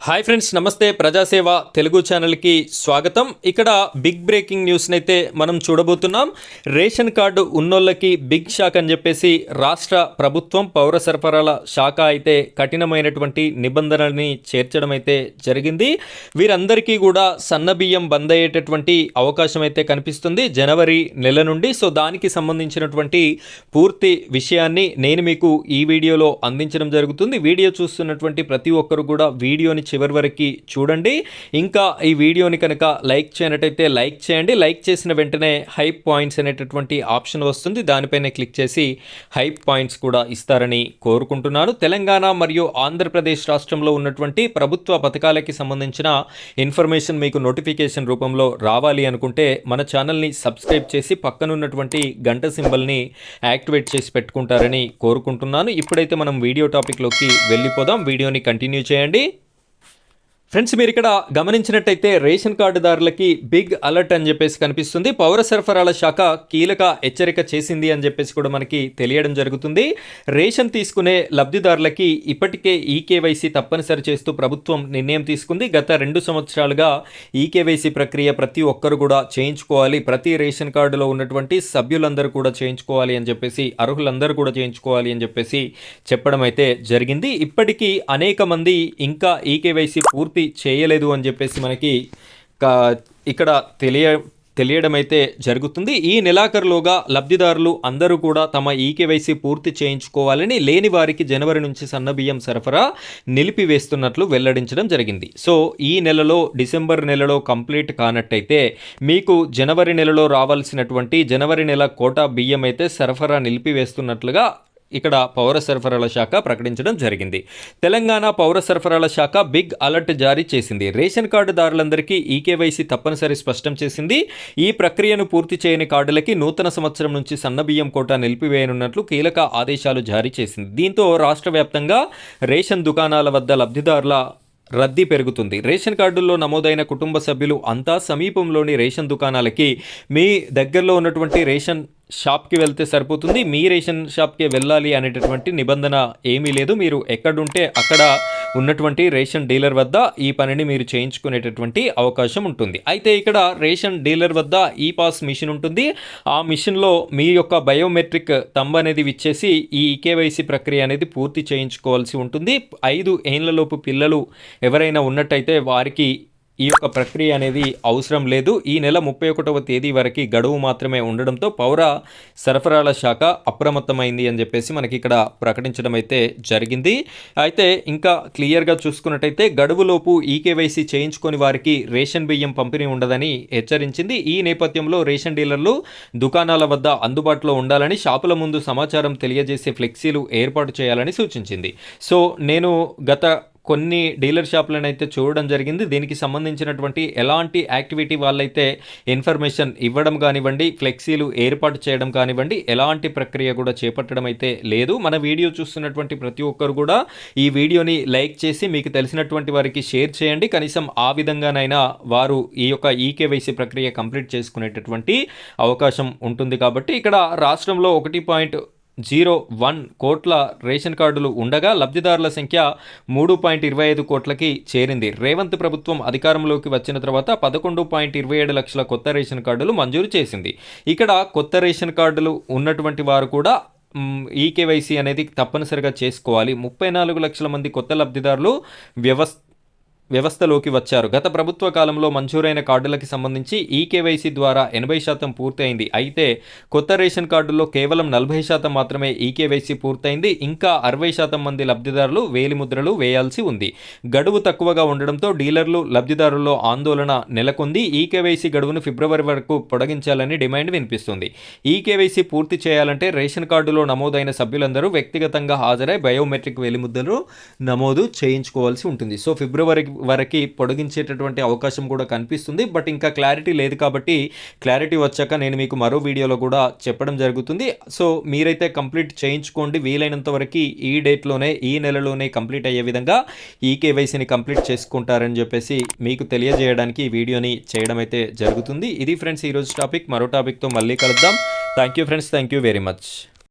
Hi friends, నమస్తే. ప్రజాసేవ తెలుగు ఛానల్కి స్వాగతం. ఇక్కడ బిగ్ బ్రేకింగ్ న్యూస్ని అయితే మనం చూడబోతున్నాం. రేషన్ కార్డు ఉన్నోళ్ళకి బిగ్ షాక్ అని చెప్పేసి రాష్ట్ర ప్రభుత్వం పౌర సరఫరాల శాఖ అయితే కఠినమైనటువంటి నిబంధనల్ని చేర్చడం అయితే జరిగింది. వీరందరికీ కూడా సన్నబియ్యం బంద్ అయ్యేటటువంటి అవకాశం అయితే కనిపిస్తుంది జనవరి నెల నుండి. సో దానికి సంబంధించినటువంటి పూర్తి విషయాన్ని నేను మీకు ఈ వీడియోలో అందించడం జరుగుతుంది. వీడియో చూస్తున్నటువంటి ప్రతి ఒక్కరు కూడా వీడియోని చివరి వరకు చూడండి. ఇంకా ఈ వీడియోని కనుక లైక్ చేయనట్టయితే లైక్ చేయండి. లైక్ చేసిన వెంటనే హైప్ పాయింట్స్ అనేటటువంటి ఆప్షన్ వస్తుంది, దానిపైన క్లిక్ చేసి హైప్ పాయింట్స్ కూడా ఇస్తారని కోరుకుంటున్నాను. తెలంగాణ మరియు ఆంధ్రప్రదేశ్ రాష్ట్రంలో ఉన్నటువంటి ప్రభుత్వ పథకాలకి సంబంధించిన ఇన్ఫర్మేషన్ మీకు నోటిఫికేషన్ రూపంలో రావాలి అనుకుంటే మన ఛానల్ని సబ్స్క్రైబ్ చేసి పక్కనున్నటువంటి గంట సింబల్ని యాక్టివేట్ చేసి పెట్టుకుంటారని కోరుకుంటున్నాను. ఇప్పుడైతే మనం వీడియో టాపిక్లోకి వెళ్ళిపోదాం. వీడియోని కంటిన్యూ చేయండి. ఫ్రెండ్స్, మీరు ఇక్కడ గమనించినట్టయితే రేషన్ కార్డుదారులకి బిగ్ అలర్ట్ అని చెప్పేసి కనిపిస్తుంది. పౌర సరఫరాల శాఖ కీలక హెచ్చరిక చేసింది అని చెప్పేసి కూడా మనకి తెలియడం జరుగుతుంది. రేషన్ తీసుకునే లబ్ధిదారులకి ఇప్పటికే ఈకేవైసీ తప్పనిసరి చేస్తూ ప్రభుత్వం నిర్ణయం తీసుకుంది. గత 2 సంవత్సరాలుగా ఈకేవైసీ ప్రక్రియ ప్రతి ఒక్కరు కూడా చేయించుకోవాలి, ప్రతి రేషన్ కార్డులో ఉన్నటువంటి సభ్యులందరూ కూడా చేయించుకోవాలి అని చెప్పేసి, అర్హులందరూ కూడా చేయించుకోవాలి అని చెప్పేసి చెప్పడం అయితే జరిగింది. ఇప్పటికీ అనేక మంది ఇంకా ఈకేవైసీ పూర్తి చేయలేదు అని చెప్పేసి మనకి ఇక్కడ తెలియడం అయితే జరుగుతుంది. ఈ నెలాఖరులోగా లబ్ధిదారులు అందరూ కూడా తమ ఈకేవైసీ పూర్తి చేయించుకోవాలని, లేని వారికి జనవరి నుంచి సన్నబియ్యం సరఫరా నిలిపివేస్తున్నట్లు వెల్లడించడం జరిగింది. సో ఈ నెలలో డిసెంబర్ నెలలో కంప్లీట్ కానట్టయితే మీకు జనవరి నెలలో రావాల్సినటువంటి జనవరి నెల కోటా బియ్యం అయితే సరఫరా నిలిపివేస్తున్నట్లుగా ఇక్కడ పౌర సరఫరాల శాఖ ప్రకటించడం జరిగింది. తెలంగాణ పౌర సరఫరాల శాఖ బిగ్ అలర్ట్ జారీ చేసింది. రేషన్ కార్డుదారులందరికీ ఈకేవైసీ తప్పనిసరి స్పష్టం చేసింది. ఈ ప్రక్రియను పూర్తి చేయని కార్డులకి నూతన సంవత్సరం నుంచి సన్నబియ్యం కోటా నిలిపివేయనున్నట్లు కీలక ఆదేశాలు జారీ చేసింది. దీంతో రాష్ట్ర వ్యాప్తంగా రేషన్ దుకాణాల వద్ద లబ్ధిదారుల రద్దీ పెరుగుతుంది. రేషన్ కార్డుల్లో నమోదైన కుటుంబ సభ్యులు అంతా సమీపంలోని రేషన్ దుకాణాలకి, మీ దగ్గరలో ఉన్నటువంటి రేషన్ షాప్కి వెళ్తే సరిపోతుంది. మీ రేషన్ షాప్కి వెళ్ళాలి అనేటటువంటి నిబంధన ఏమీ లేదు. మీరు ఎక్కడుంటే అక్కడ ఉన్నటువంటి రేషన్ డీలర్ వద్ద ఈ పనిని మీరు చేయించుకునేటటువంటి అవకాశం ఉంటుంది. అయితే ఇక్కడ రేషన్ డీలర్ వద్ద ఈ పాస్ మిషన్ ఉంటుంది. ఆ మిషన్లో మీ యొక్క బయోమెట్రిక్ థంబ్ అనేది ఇచ్చేసి ఈ ఈకేవైసీ ప్రక్రియ అనేది పూర్తి చేయించుకోవాల్సి ఉంటుంది. 5 ఏళ్లలోపు పిల్లలు ఎవరైనా ఉన్నట్టయితే వారికి ఈ యొక్క ప్రక్రియ అనేది అవసరం లేదు. ఈ నెల 31వ తేదీ వరకు గడువు మాత్రమే ఉండడంతో పౌర సరఫరాల శాఖ అప్రమత్తమైంది అని చెప్పేసి మనకి ఇక్కడ ప్రకటించడం అయితే జరిగింది. అయితే ఇంకా క్లియర్గా చూసుకున్నట్టయితే గడువులోపు ఈకేవైసీ చేయించుకొని వారికి రేషన్ బియ్యం పంపిణీ ఉండదని హెచ్చరించింది. ఈ నేపథ్యంలో రేషన్ డీలర్లు దుకాణాల వద్ద అందుబాటులో ఉండాలని, షాపుల ముందు సమాచారం తెలియజేసే ఫ్లెక్సీలు ఏర్పాటు చేయాలని సూచించింది. సో నేను గత కొన్ని డీలర్ షాపులను అయితే చూడడం జరిగింది. దీనికి సంబంధించినటువంటి ఎలాంటి యాక్టివిటీ వాళ్ళైతే ఇన్ఫర్మేషన్ ఇవ్వడం కానివ్వండి, ఫ్లెక్సీలు ఏర్పాటు చేయడం కానివ్వండి, ఎలాంటి ప్రక్రియ కూడా చేపట్టడం అయితే లేదు. మన వీడియో చూస్తున్నటువంటి ప్రతి ఒక్కరు కూడా ఈ వీడియోని లైక్ చేసి మీకు తెలిసినటువంటి వారికి షేర్ చేయండి. కనీసం ఆ విధంగానైనా వారు ఈ యొక్క ఈకేవైసీ ప్రక్రియ కంప్లీట్ చేసుకునేటటువంటి అవకాశం ఉంటుంది. కాబట్టి ఇక్కడ రాష్ట్రంలో 1.01 కోట్ల రేషన్ కార్డులు ఉండగా లబ్ధిదారుల సంఖ్య 3.25 కోట్లకి చేరింది. రేవంత్ ప్రభుత్వం అధికారంలోకి వచ్చిన తర్వాత 11.27 లక్షల కొత్త రేషన్ కార్డులు మంజూరు చేసింది. ఇక్కడ కొత్త రేషన్ కార్డులు ఉన్నటువంటి వారు కూడా ఈకేవైసీ అనేది తప్పనిసరిగా చేసుకోవాలి. 34 లక్షల మంది కొత్త లబ్ధిదారులు వ్యవస్థలోకి వచ్చారు. గత ప్రభుత్వ కాలంలో మంజూరైన కార్డులకి సంబంధించి ఈకేవైసీ ద్వారా 80% పూర్తయింది. అయితే కొత్త రేషన్ కార్డుల్లో కేవలం 40% మాత్రమే ఈకేవైసీ పూర్తయింది. ఇంకా 60% మంది లబ్ధిదారులు వేలిముద్రలు వేయాల్సి ఉంది. గడువు తక్కువగా ఉండడంతో డీలర్లు, లబ్ధిదారుల్లో ఆందోళన నెలకొంది. ఈకేవైసీ గడువును ఫిబ్రవరి వరకు పొడిగించాలని డిమాండ్ వినిపిస్తుంది. ఈకేవైసీ పూర్తి చేయాలంటే రేషన్ కార్డులో నమోదైన సభ్యులందరూ వ్యక్తిగతంగా హాజరై బయోమెట్రిక్ వేలిముద్రలు నమోదు చేయించుకోవాల్సి ఉంటుంది. సో ఫిబ్రవరి వరకు పొడిగించేటటువంటి అవకాశం కూడా కనిపిస్తుంది. బట్ ఇంకా క్లారిటీ లేదు కాబట్టి క్లారిటీ వచ్చాక నేను మీకు మరో వీడియోలో కూడా చెప్పడం జరుగుతుంది. సో మీరైతే కంప్లీట్ చేయించుకోండి. వీలైనంత వరకు ఈ డేట్లోనే, ఈ నెలలోనే కంప్లీట్ అయ్యే విధంగా ఈ కేవైసీని కంప్లీట్ చేసుకుంటారని చెప్పేసి మీకు తెలియజేయడానికి ఈ వీడియోని చేయడం అయితే జరుగుతుంది. ఇది ఫ్రెండ్స్ ఈరోజు టాపిక్. మరో టాపిక్తో మళ్ళీ కలుద్దాం. Thank you friends, thank you very much.